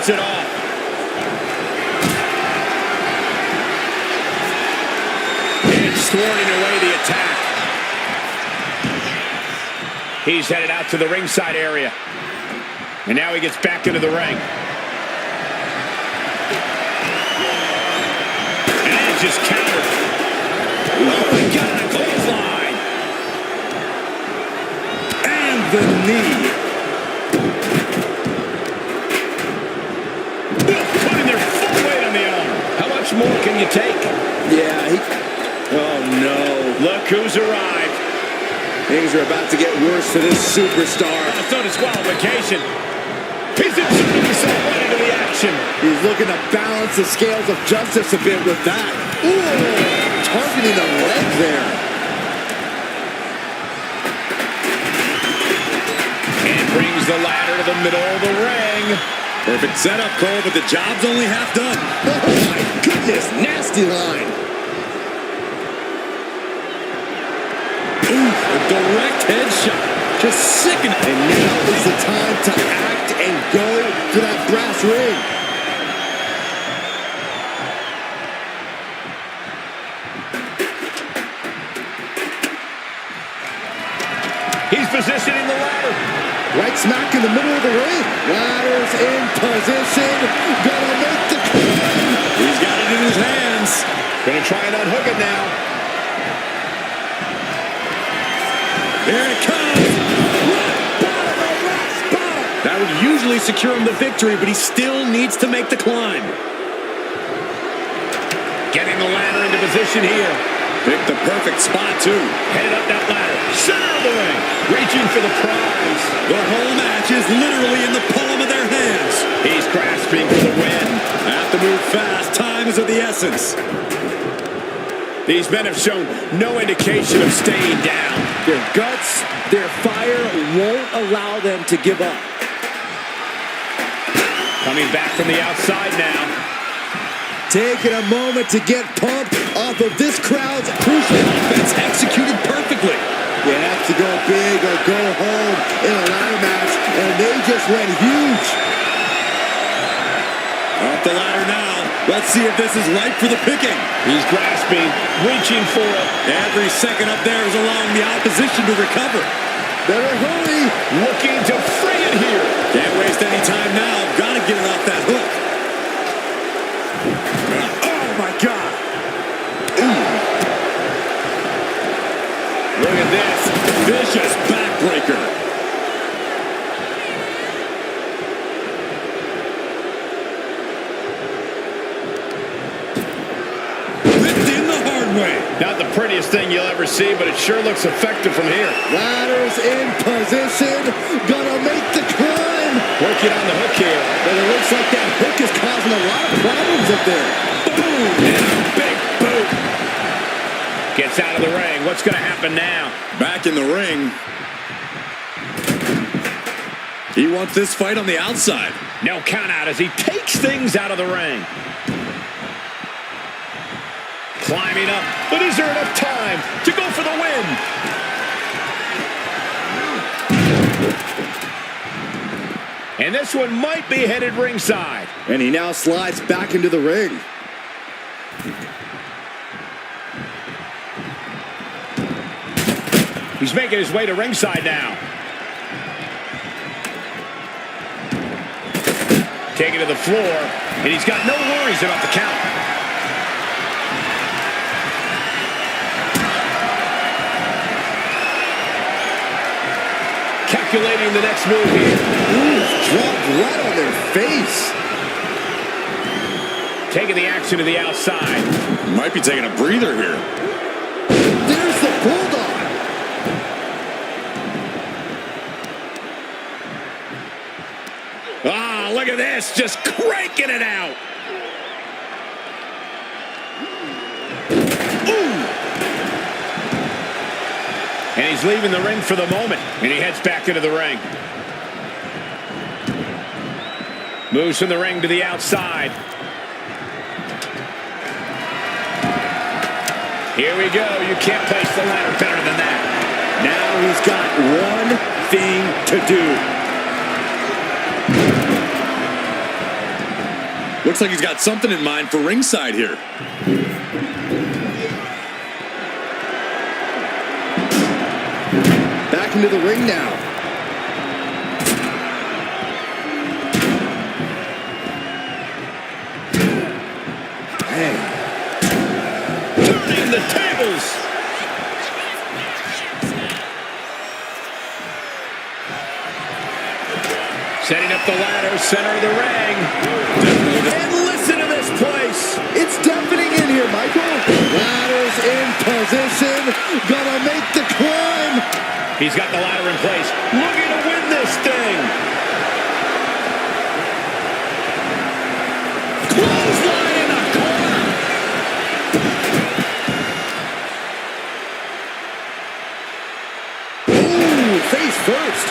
cuts it off. And thwarting away the attack. He's headed out to the ringside area. And now he gets back into the ring. And Edge just countered. Oh my God, a clothesline. And the knee. Putting their full weight on the arm. How much more can you take? Yeah, oh no. Look who's arrived. Things are about to get worse for this superstar. Oh, it's no disqualification. He's inserting himself right into the action. He's looking to balance the scales of justice a bit with that. Ooh, targeting the leg there. And brings the ladder to the middle of the ring. Perfect setup, Cole, but the job's only half done. Oh my goodness, nasty line. Ooh, a direct headshot. Just sickening. And now is the time to act and go for that brass ring. He's positioning the ladder. Right smack in the middle of the ring. Ladder's in position. Gonna make the climb. He's got it in his hands. Gonna try and unhook it now. Here it comes. That would usually secure him the victory, but he still needs to make the climb. Getting the ladder into position here. Picked the perfect spot, too. Headed up that ladder. Center of the ring. Reaching for the prize. The whole match is literally in the palm of their hands. He's grasping for the win. Have to move fast. Time is of the essence. These men have shown no indication of staying down. Their guts, their fire won't allow them to give up. Coming back from the outside now. Taking a moment to get pumped off of this crowd's crucial offense executed perfectly. You have to go big or go home in a ladder match, and they just went huge. Up the ladder now. Let's see if this is ripe for the picking. He's grasping, reaching for it. Every second up there is allowing the opposition to recover. Better hurry. Looking to free it here. Can't waste any time now. Got to get it off that hook. Oh, my God. Ooh. Look at this. Vicious backbreaker. Not the prettiest thing you'll ever see, but it sure looks effective from here. Ladder's in position. Gonna make the climb. Working on the hook here. But it looks like that hook is causing a lot of problems up there. Boom! And a big boot. Gets out of the ring. What's going to happen now? Back in the ring. He wants this fight on the outside. No count out as he takes things out of the ring. Climbing up, but is there enough time to go for the win? And this one might be headed ringside. And he now slides back into the ring. He's making his way to ringside now. Taking to the floor, and he's got no worries about the count. Calculating the next move here. Ooh, dropped right on their face. Taking the action to the outside. Might be taking a breather here. There's the bulldog. Ah, look at this. Just cranking it out. And he's leaving the ring for the moment. And he heads back into the ring. Moves from the ring to the outside. Here we go. You can't place the ladder better than that. Now he's got one thing to do. Looks like he's got something in mind for ringside here. Back into the ring now. Man. Turning the tables. Setting up the ladder, center of the ring. And listen to this place. It's deafening in here, Michael. Ladder's in position. Gonna make the climb. He's got the ladder in place. Looking to win this thing. Clothesline in the corner. Ooh, face first.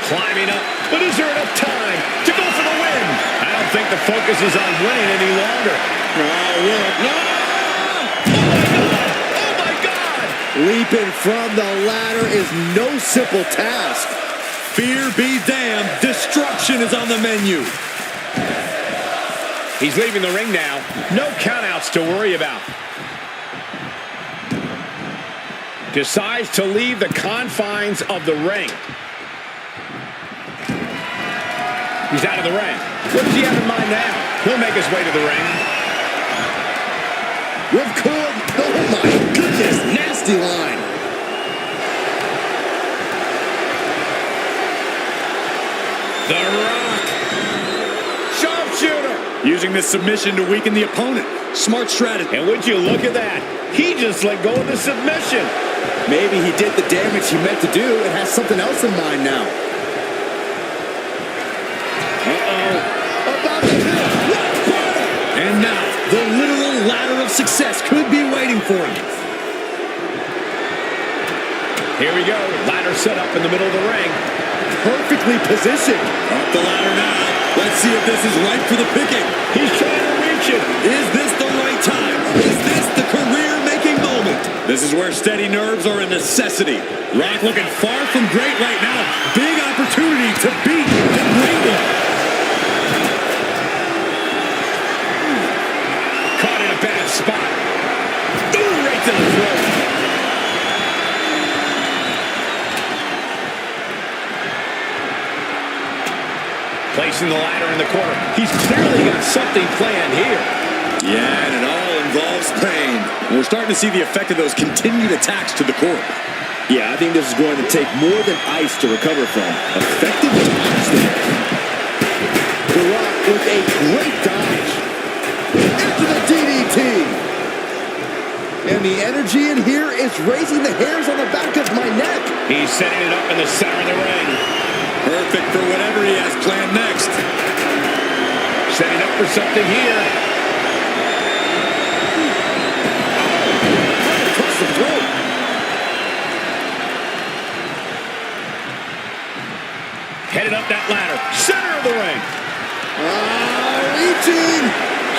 Climbing up, but is there enough time to go for the win? I don't think the focus is on winning any longer. Oh my God! Leaping from the ladder is no simple task. Fear be damned, destruction is on the menu. He's leaving the ring now. No countouts to worry about. Decides to leave the confines of the ring. He's out of the ring. What does he have in mind now? He'll make his way to the ring. Ripcord. Oh my goodness. Nasty line. The Rock. Sharpshooter. Using this submission to weaken the opponent. Smart strategy. And would you look at that? He just let go of the submission. Maybe he did the damage he meant to do and has something else in mind now. And now, the literal ladder of success could be waiting for him. Here we go. Ladder set up in the middle of the ring. Perfectly positioned. Up the ladder now. Let's see if this is right for the picking. He's trying to reach it. Is this the right time? Is this the career-making moment? This is where steady nerves are a necessity. Rock looking far from great right now. Big opportunity to beat the Great One. Caught in a bad spot. Ooh, right to the throat. Placing the ladder in the corner. He's clearly got something planned here. Yeah, and it all involves pain. We're starting to see the effect of those continued attacks to the core. Yeah, I think this is going to take more than ice to recover from. Effective dodge there. The Rock with a great dodge. Into the DDT. And the energy in here is raising the hairs on the back of my neck. He's setting it up in the center of the ring. Perfect for whatever he has planned next. Setting up for something here. Across the throat. Headed up that ladder. Center of the ring. Reaching.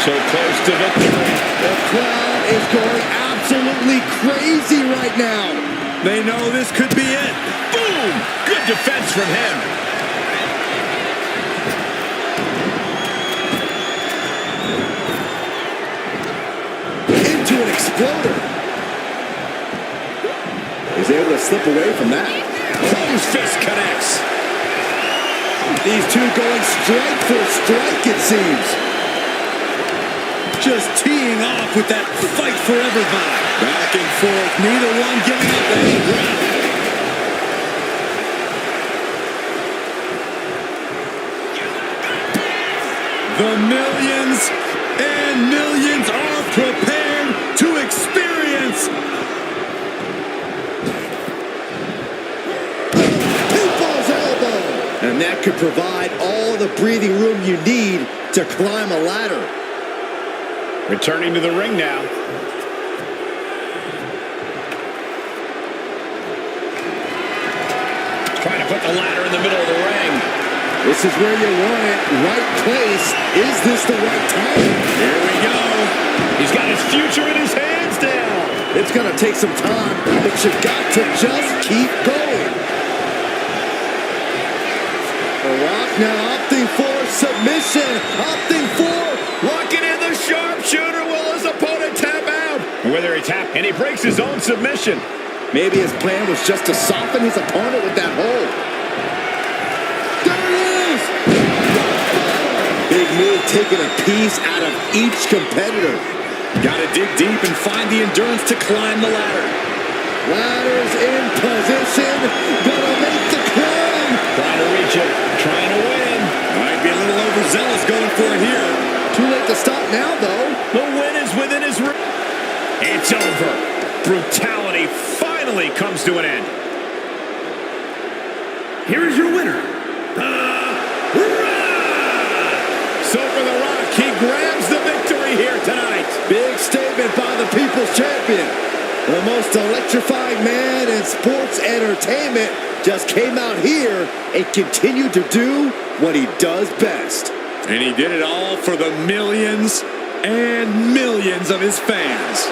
So close to victory. The crowd is going absolutely crazy right now. They know this could be it. Boom! Good defense from him. Into an exploder. He's able to slip away from that. Closed fist connects. These two going strike for strike, it seems. Just teeing off with that fight forever vibe. Back and forth, neither one giving up any ground. The millions and millions are prepared to experience. Pinfall's elbow. And that could provide all the breathing room you need to climb a ladder. Returning to the ring now. Trying to put the ladder in the middle of the ring. This is where you want it. Right place. Is this the right time? Here we go. He's got his future in his hands now. It's going to take some time, but you got to just keep going. The Rock now opting for submission. Opting for Locking in the sharpshooter. Will his opponent tap out? Whether he tap, and he breaks his own submission. Maybe his plan was just to soften his opponent with that hold. There it is! Big move, taking a piece out of each competitor. Gotta dig deep and find the endurance to climb the ladder. Ladder's in position. Gonna make the climb. Trying to reach it. Trying to win. Might be a little overzealous going for it here. Too late to stop now, though. The win is within his reach. It's over. Brutality finally comes to an end. Here is your winner, So for The Rock, he grabs the victory here tonight. Big statement by the People's Champion. The most electrifying man in sports entertainment just came out here and continued to do what he does best. And he did it all for the millions and millions of his fans.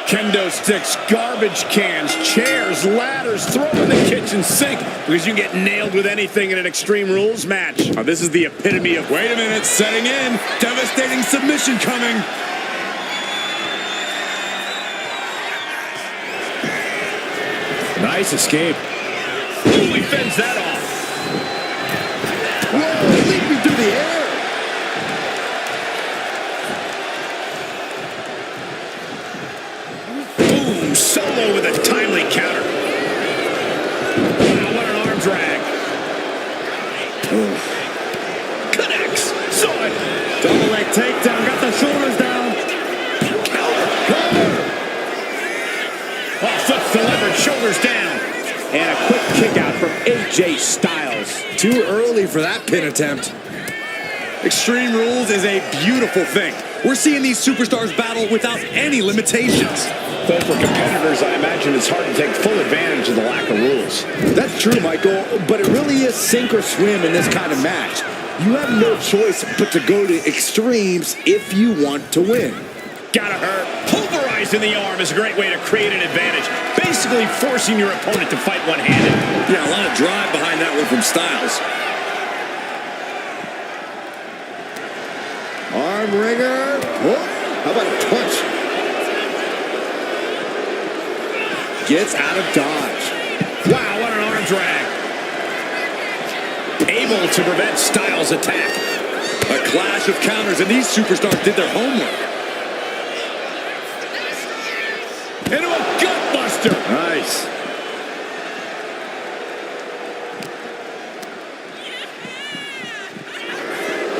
Kendo sticks, garbage cans, chairs, ladders, throw in the kitchen sink because you can get nailed with anything in an Extreme Rules match. This is the epitome of... Wait a minute, setting in. Devastating submission coming. Nice escape. Ooh, he fends that off. Whoa, leaping through the air. Boom, solo with a timely counter. Wow, what an arm drag. Connects. Saw it. Double leg takedown. Got the shoulders down. Cover. Oh, flips the leverage, shoulders down. And a quick kick out from AJ Styles. Too early for that pin attempt. Extreme Rules is a beautiful thing. We're seeing these superstars battle without any limitations. Though for competitors, I imagine it's hard to take full advantage of the lack of rules. That's true, Michael, but it really is sink or swim in this kind of match. You have no choice but to go to extremes if you want to win. Gotta hurt. Pulverizing the arm is a great way to create an advantage. Basically forcing your opponent to fight one-handed. Yeah, a lot of drive behind that one from Styles. Arm wringer. Oh, how about a punch? Gets out of dodge. Wow, what an arm drag. Able to prevent Styles' attack. A clash of counters, and these superstars did their homework. Into a gut buster. Nice.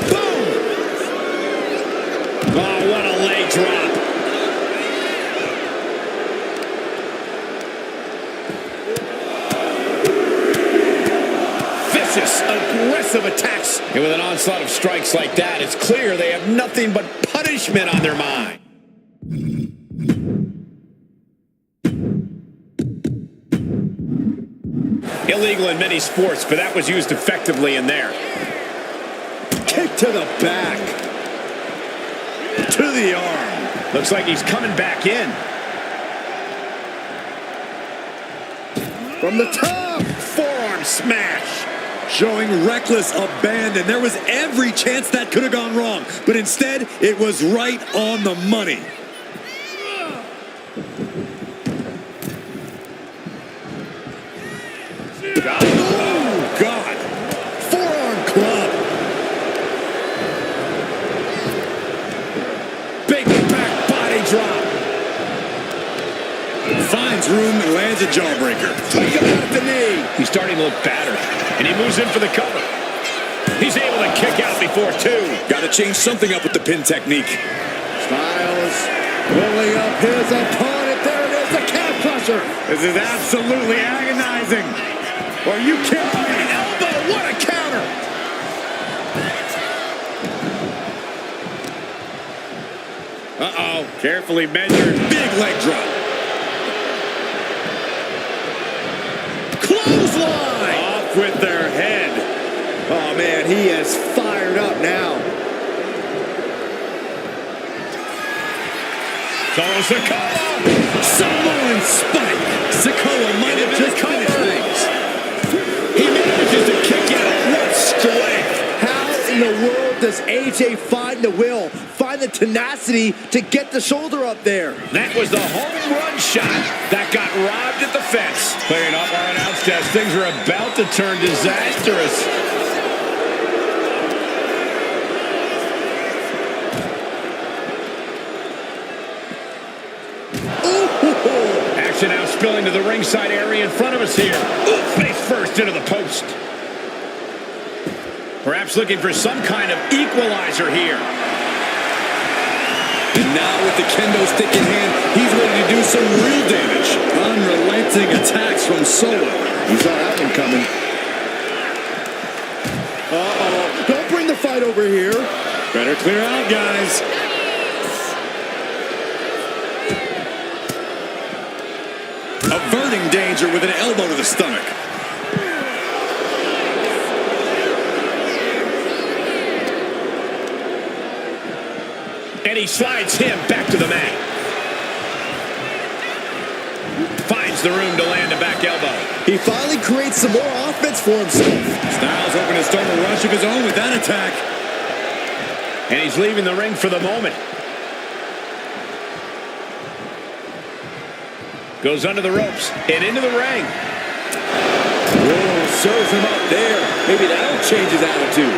Boom. Oh, what a leg drop. Vicious, aggressive attacks. And with an onslaught of strikes like that, it's clear they have nothing but punishment on their mind. Illegal in many sports, but that was used effectively in there. Kick to the back. To the arm. Looks like he's coming back in. From the top. Forearm smash. Showing reckless abandon. There was every chance that could have gone wrong, but instead, it was right on the money. Oh, God. Forearm club. Big back body drop. finds room and lands a jawbreaker. Take him out at the knee. He's starting to look battered, and he moves in for the cover. He's able to kick out before two. Got to change something up with the pin technique. Styles pulling up his opponent. There it is, the calf crusher. This is absolutely agonizing. Are you kidding me? An elbow, what a counter. Uh-oh, carefully measured. Big leg drop. Clothesline. Off with their head. Oh, man, he is fired up now. Solo Sikoa. Samoan spike. Sikoa might have just finished things. He manages to kick out. What strength. How in the world does AJ find the will, find the tenacity to get the shoulder up there? That was the home run shot that got robbed at the fence. Clearing up our announce desk. Things are about to turn disastrous. Action now spilling to the ringside area in front of us here. Ooh, face first into the post. Perhaps looking for some kind of equalizer here. And now with the kendo stick in hand, he's ready to do some real damage. Unrelenting attacks from Solo. You saw that one coming. Uh-oh. Don't bring the fight over here. Better clear out, guys. Averting danger with an elbow to the stomach. And he slides him back to the mat. Finds the room to land a back elbow. He finally creates some more offense for himself. Styles hoping to start a rush of his own with that attack. And he's leaving the ring for the moment. Goes under the ropes and into the ring. Whoa, shows him up there. Maybe that'll change his attitude.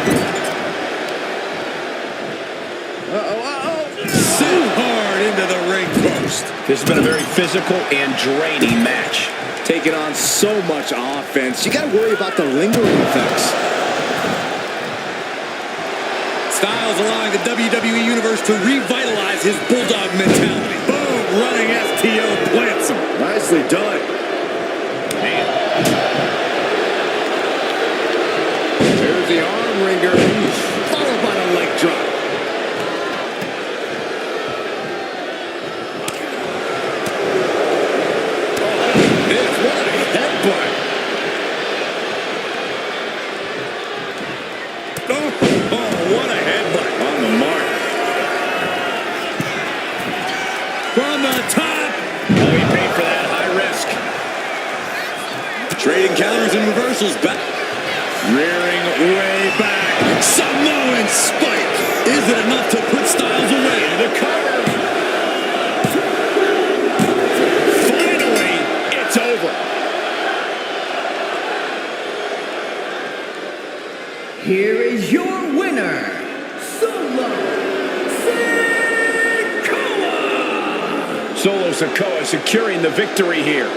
So hard into the ring post. This has been a very physical and draining match. Taking on so much offense. You got to worry about the lingering effects. Styles allowing the WWE Universe to revitalize his Bulldog mentality. Boom, running STO plants him. Nicely done. Man. There's the arm wringer. Followed by the leg drop. What a headbutt. Oh, what a headbutt. On the mark. From the top. Oh, he paid for that high risk. Trading counters and reversals back. Rearing way back. Samoan spike. Is it enough to put Styles away? The cover. Finally, it's over. Here is your winner, Solo Sikoa! Solo Sikoa securing the victory here.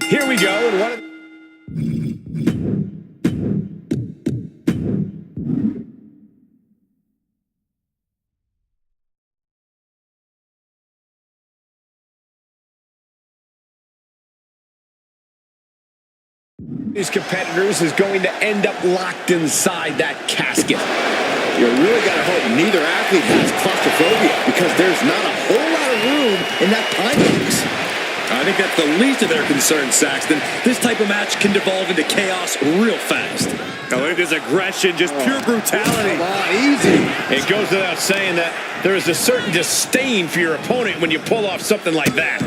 Here we go, and one of these competitors is going to end up locked inside that casket. You really got to hope neither athlete has claustrophobia, because there's not a whole lot of room in that pine box. I think that's the least of their concerns, Saxton. This type of match can devolve into chaos real fast. Oh, look at this aggression, just pure brutality. Come on, easy. It goes without saying that there is a certain disdain for your opponent when you pull off something like that.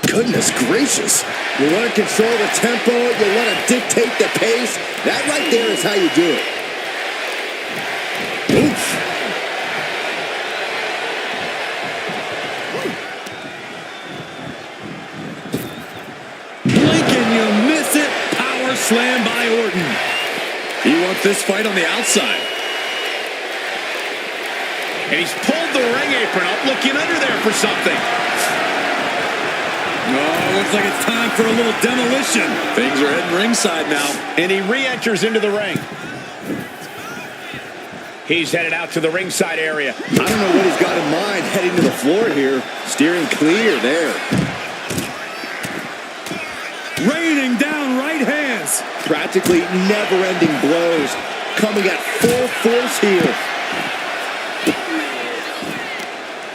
Goodness gracious. You want to control the tempo, you want to dictate the pace. That right there is how you do it. Oof. Blink and you miss it. Power slam by Orton. He wants this fight on the outside. And he's pulled the ring apron up, looking under there for something. Oh, looks like it's time for a little demolition. Things are heading ringside now. And he re-enters into the ring. He's headed out to the ringside area. I don't know what he's got in mind heading to the floor here. Steering clear there. Raining down right hands. Practically never-ending blows coming at full force here.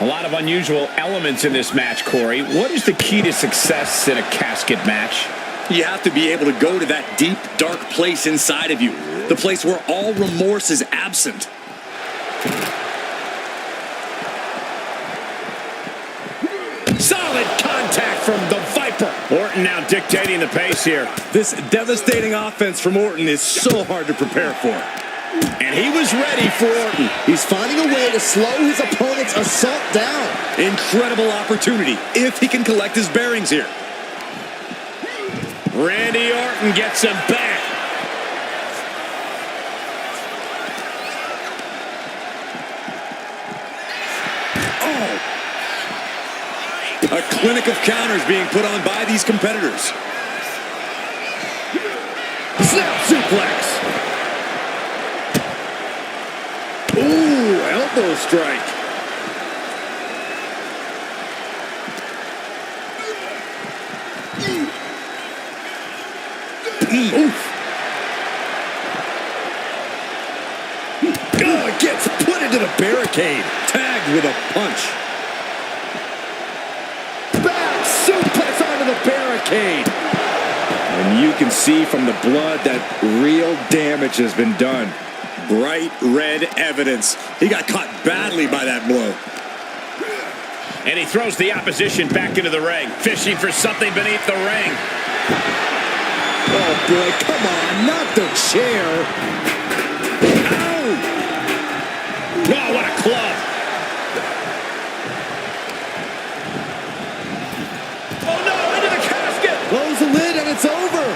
A lot of unusual elements in this match, Corey. What is the key to success in a casket match? You have to be able to go to that deep, dark place inside of you. The place where all remorse is absent. Solid contact from the Viper. Orton now dictating the pace here. This devastating offense from Orton is so hard to prepare for. And he was ready for Orton. He's finding a way to slow his opponent's assault down. Incredible opportunity if he can collect his bearings here. Randy Orton gets him back. Oh! A clinic of counters being put on by these competitors. Snap suplex. Ooh, elbow strike. Oof. Oh, it gets put into the barricade. Tagged with a punch. Back suplex onto the barricade. And you can see from the blood that real damage has been done. Bright red evidence. He got caught badly by that blow. And he throws the opposition back into the ring, fishing for something beneath the ring. Oh, boy, come on, not the chair. Ow! Oh, what a club. Oh, no, into the casket. Close the lid and it's over.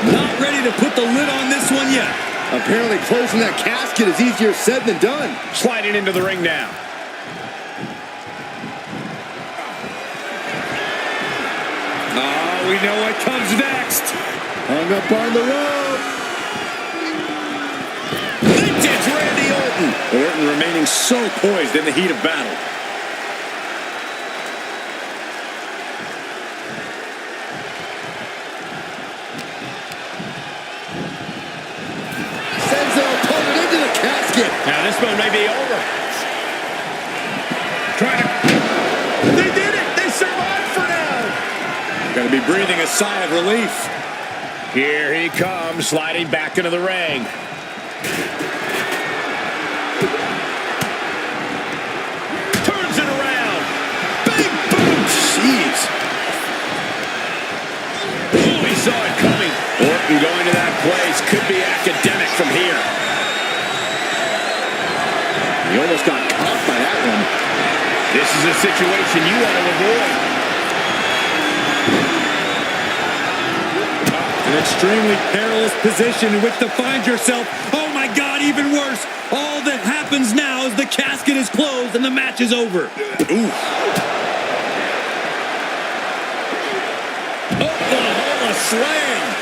Not ready to put the lid on this one yet. Apparently closing that casket is easier said than done. Sliding into the ring now. Oh, we know what comes next. Hung up on the rope. Vintage Randy Orton. Orton remaining so poised in the heat of battle. Sends their opponent into the casket. Now this one may be over. They did it! They survived for now! Got to be breathing a sigh of relief. Here he comes, sliding back into the ring. Turns it around. Big boom! Jeez. Oh, he saw it coming. Orton going to that place could be academic from here. He almost got caught by that one. This is a situation you want to avoid. An extremely perilous position in which to find yourself. Oh my God, even worse. All that happened happens now as the casket is closed and the match is over. Ooh. Oklahoma slam.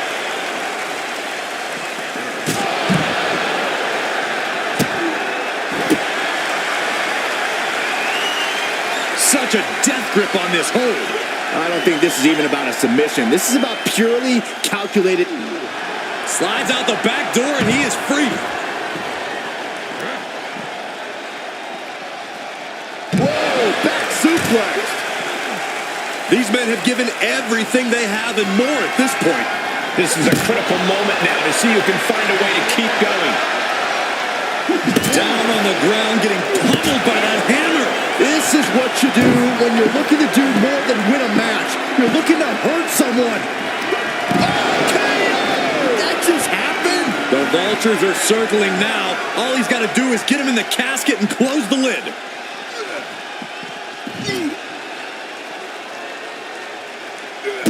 Such a death grip on this hold. I don't think this is even about a submission. This is about purely calculated. Slides out the back door and he is free. Whoa, back suplex. These men have given everything they have and more at this point. This is a critical moment now to see who can find a way to keep going. Down on the ground, getting pummeled by that hammer. This is what you do when you're looking to do more than win a match. You're looking to hurt someone. Okay, that just happened. The Vultures are circling now. All he's got to do is get him in the casket and close the lid.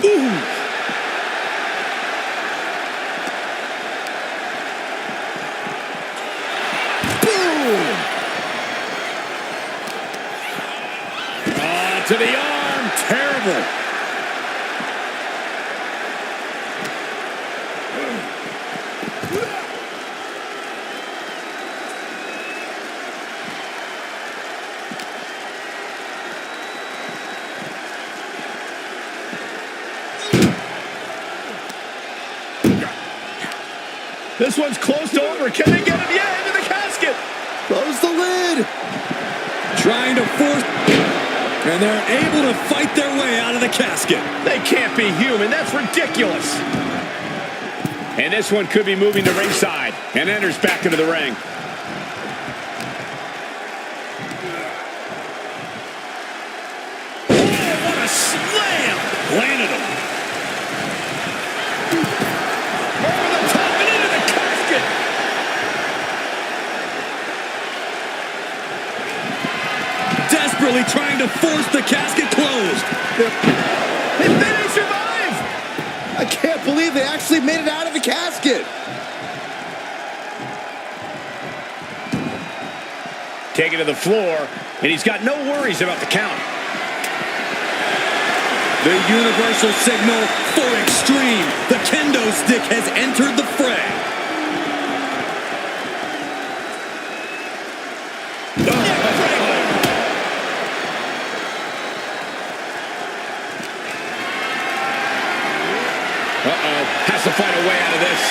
Ooh. To the arm. Terrible. This one's close to over. Can they get him? Yeah, into the casket. Close the lid. Trying to force... And they're able to fight their way out of the casket. They can't be human. That's ridiculous. And this one could be moving to ringside and enters back into the ring. Oh, what a slam! Landed him. Over the top and into the casket. Desperately trying to force the casket closed. And then they survive. I can't believe they actually made it out of the casket. Taken to the floor, and he's got no worries about the count. The universal signal for extreme. The kendo stick has entered the fray. Has to find a way out of this.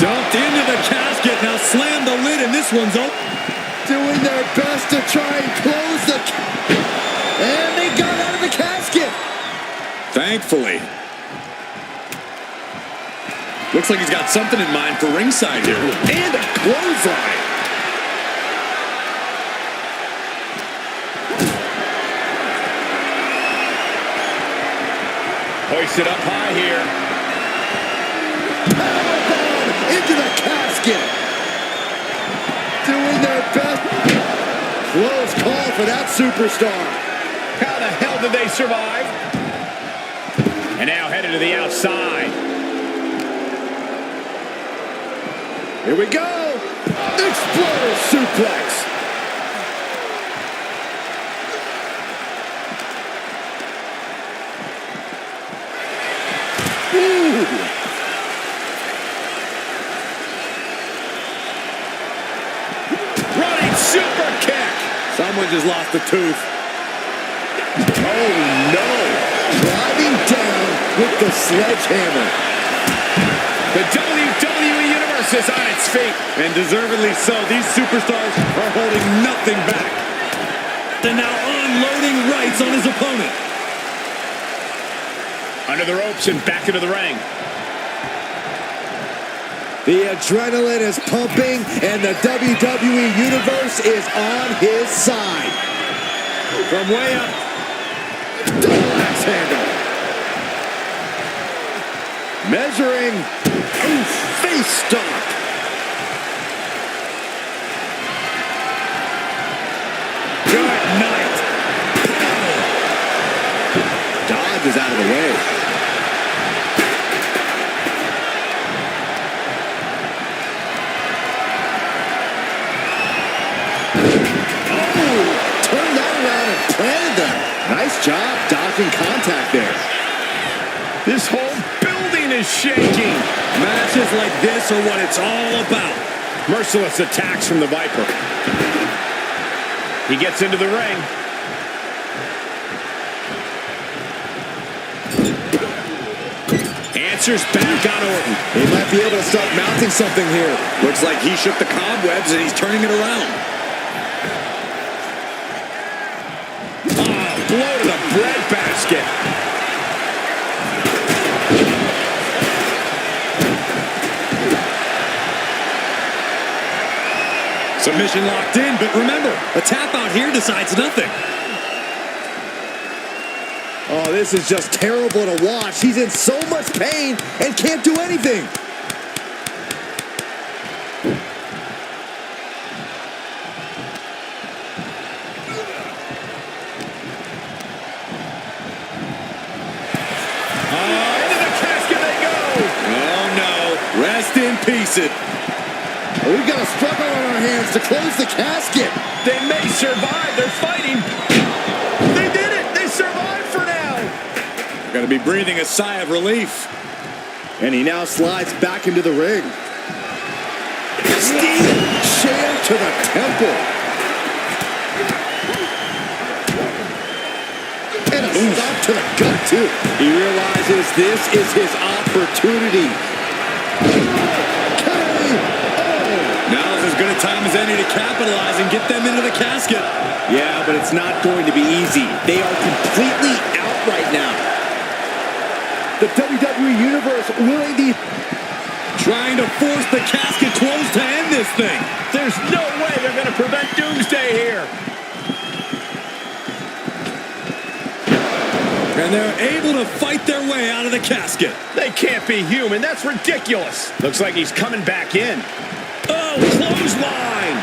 Dumped into the casket. Now slam the lid, and this one's open. Doing their best to try and close the... And they got out of the casket. Thankfully. Looks like he's got something in mind for ringside here. And a clothesline. Hoisted up high here. Powerbomb into the casket. Doing their best. Close call for that superstar. How the hell did they survive? And now headed to the outside. Here we go. Exploder suplex. Ooh. Running super kick. Someone just lost a tooth. Oh no. Driving down with the sledgehammer. The WWE Universe is on its feet. And deservedly so. These superstars are holding nothing back. And now unloading rights on his opponent. Under the ropes and back into the ring. The adrenaline is pumping and the WWE Universe is on his side. From way up. Double axe handle. Measuring. Ooh, face stomp. Good night. Dodge is out of the way. Oh, turned that around and planted them. Nice job dodging contact there. This whole building is shaking. Matches like this are what it's all about. Merciless attacks from the Viper. He gets into the ring. Answers back on Orton. He might be able to start mounting something here. Looks like he shook the cobwebs and he's turning it around. Oh, blow to the breadbasket. Submission locked in, but remember, a tap out here decides nothing. Oh, this is just terrible to watch. He's in so much pain and can't do anything. Into the casket they go. Oh no, rest in peace it. We've got a struggle on our hands to close the casket. They may survive. They're fighting. They did it. They survived for now. Got to be breathing a sigh of relief. And he now slides back into the ring. Steel chair to the temple. And a stop to the gut, too. He realizes this is his opportunity. Now's as good a time as any to capitalize and get them into the casket. Yeah, but it's not going to be easy. They are completely out right now. The WWE Universe willing to... Trying to force the casket closed to end this thing. There's no way they're going to prevent Doomsday here. And they're able to fight their way out of the casket. They can't be human. That's ridiculous. Looks like he's coming back in. Oh, clothesline.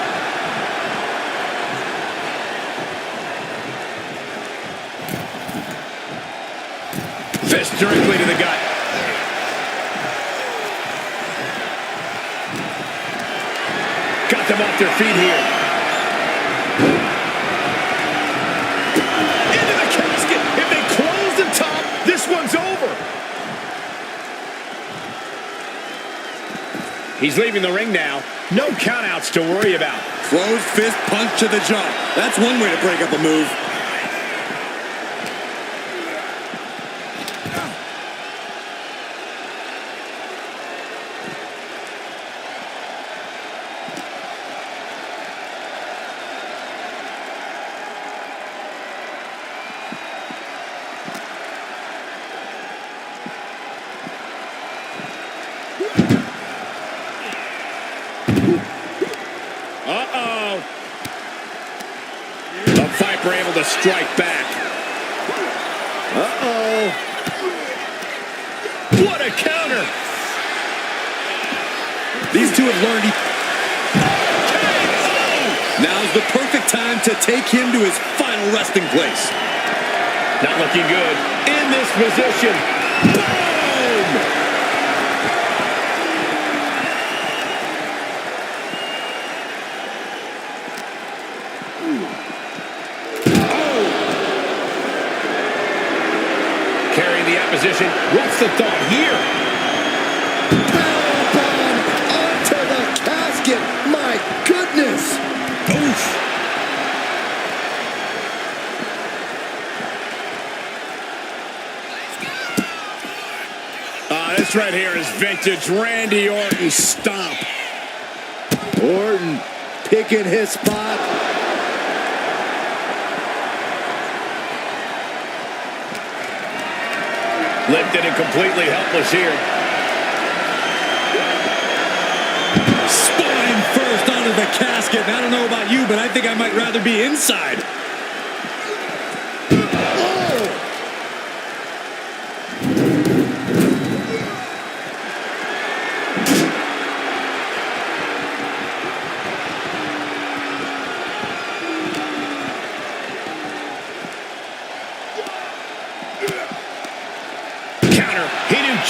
Fist directly to the gut. Got them off their feet here. Into the casket. If they close the top, this one's over. He's leaving the ring now. No countouts to worry about. Closed fist punch to the jaw. That's one way to break up a move. Uh-oh. The Viper able to strike back. Uh-oh. What a counter. These two have learned. Now's the perfect time to take him to his final resting place. Not looking good. In this position. Boom! Carrying the opposition. What's the thought here? Powerbomb onto the casket. My goodness. Oof. This right here is vintage Randy Orton stomp. Orton picking his spot. Lifted and completely helpless here. Spine first onto the casket. And I don't know about you, but I think I might rather be inside.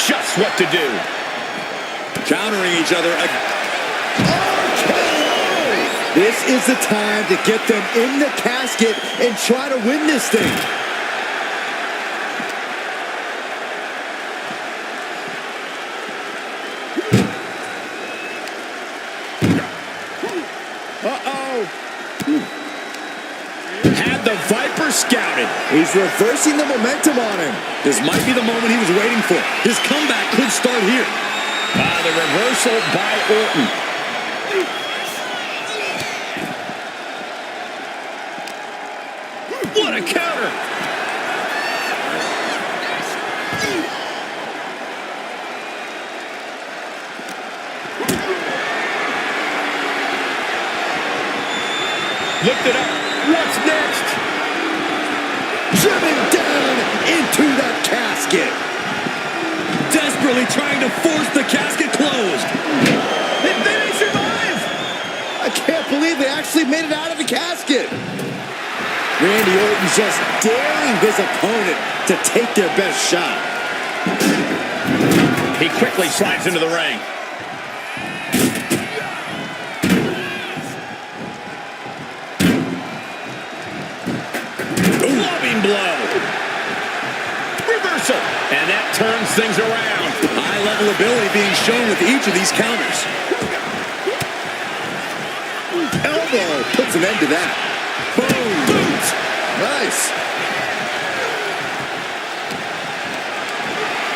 Just what to do. Countering each other. This is the time to get them in the casket and try to win this thing. Had the Viper scouted. He's reversing the momentum on him. This might be the moment he was waiting for. His comeback could start here. The reversal by Orton. What a counter. Lift it up. What's next? Driven down into the casket. Desperately trying to force the casket closed. They may survive. I can't believe they actually made it out of the casket. Randy Orton's just daring his opponent to take their best shot. He quickly slides into the ring. Loving blow. Reversal. And that turns things around. High-level ability being shown with each of these counters. Elbow puts an end to that. Boom. Boot. Nice.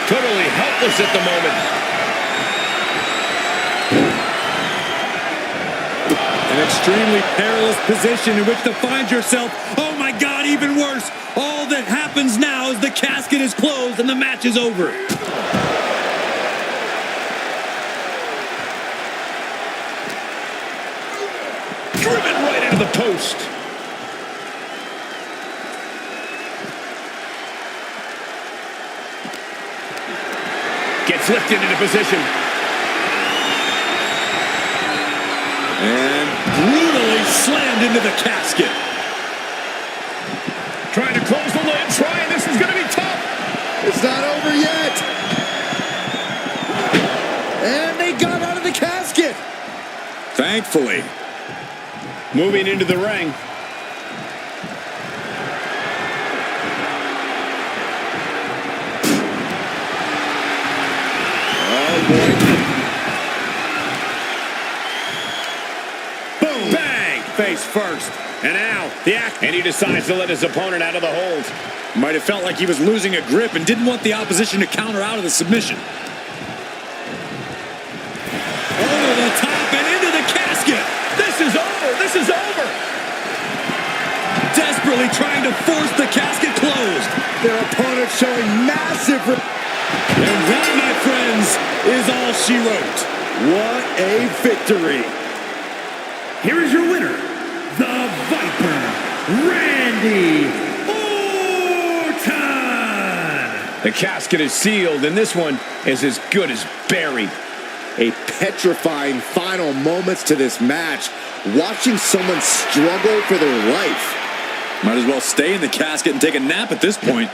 Totally helpless at the moment. An extremely perilous position in which to find yourself. Oh my God, even worse. All that happens now is the casket is closed and the match is over. Driven right into the post. Gets lifted into position. And brutally slammed into the casket. Trying to close the lid. This is going to be tough. It's not over yet. And they got out of the casket. Thankfully. Moving into the ring. Oh, boy. Boom. Bang. Face first. And now, and he decides to let his opponent out of the hold. Might have felt like he was losing a grip and didn't want the opposition to counter out of the submission. Over the top and into the casket. This is over. This is over. Desperately trying to force the casket closed. Their opponent showing massive... And that, my friends, is all she wrote. What a victory. Here is your winner, the Viper, Randy Orton. The casket is sealed, and this one is as good as buried. A petrifying final moments to this match. Watching someone struggle for their life. Might as well stay in the casket and take a nap at this point.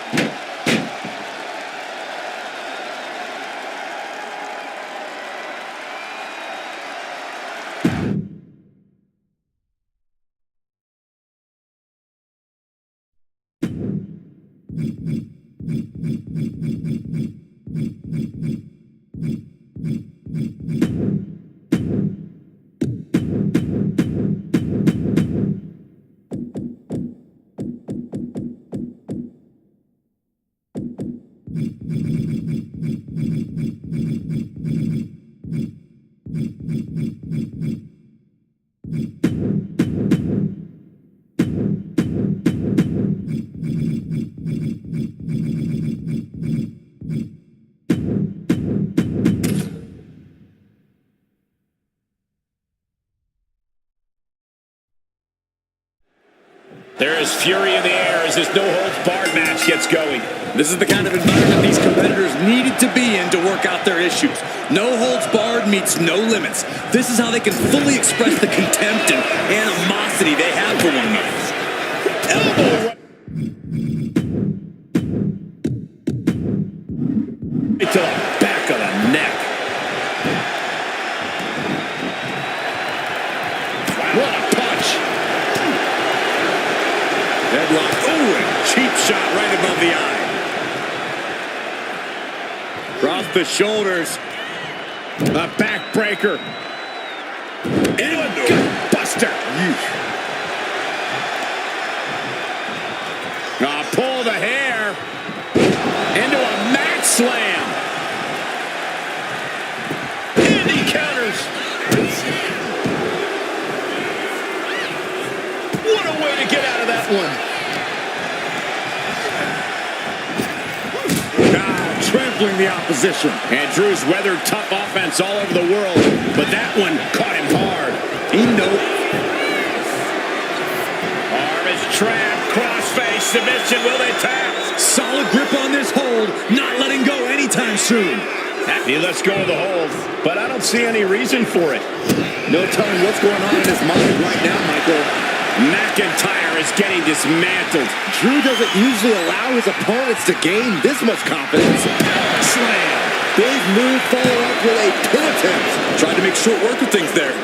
There is fury in the air as this no-holds-barred match gets going. This is the kind of environment these competitors needed to be in to work out their issues. No holds barred meets no limits. This is how they can fully express the contempt and animosity they have for one another. Elbow right to the back of the neck. What a punch. Headlock. Oh, and cheap shot right above the eye. Across the shoulders. A backbreaker. Into a gut buster. Pull the hair. Into a mat slam. And he counters. What a way to get out of that one. Trampling the opposition. And Drew's weathered tough offense all over the world, but that one caught him hard. He knows. Arm is trapped, crossface, submission, will they tap? Solid grip on this hold, not letting go anytime soon. He lets go of the hold, but I don't see any reason for it. No telling what's going on in his mind right now, Michael. McIntyre is getting dismantled. Drew doesn't usually allow his opponents to gain this much confidence. Slam. Big move followed up with a pin attempt. Tried to make short work of things there.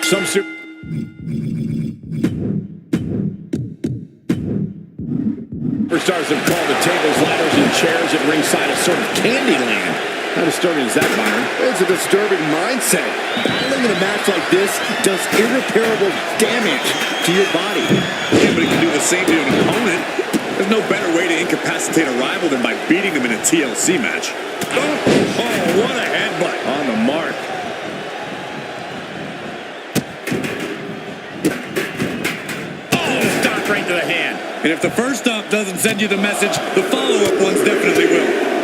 Some superstars have called the tables, ladders, and chairs at ringside a sort of candy land. How disturbing is that, Byron? It's a disturbing mindset. Battling in a match like this does irreparable damage to your body. Yeah, but it can do the same to an opponent. There's no better way to incapacitate a rival than by beating them in a TLC match. Oh, what a headbutt. On the mark. Right to the hand. And if the first stop doesn't send you the message, the follow-up ones definitely will.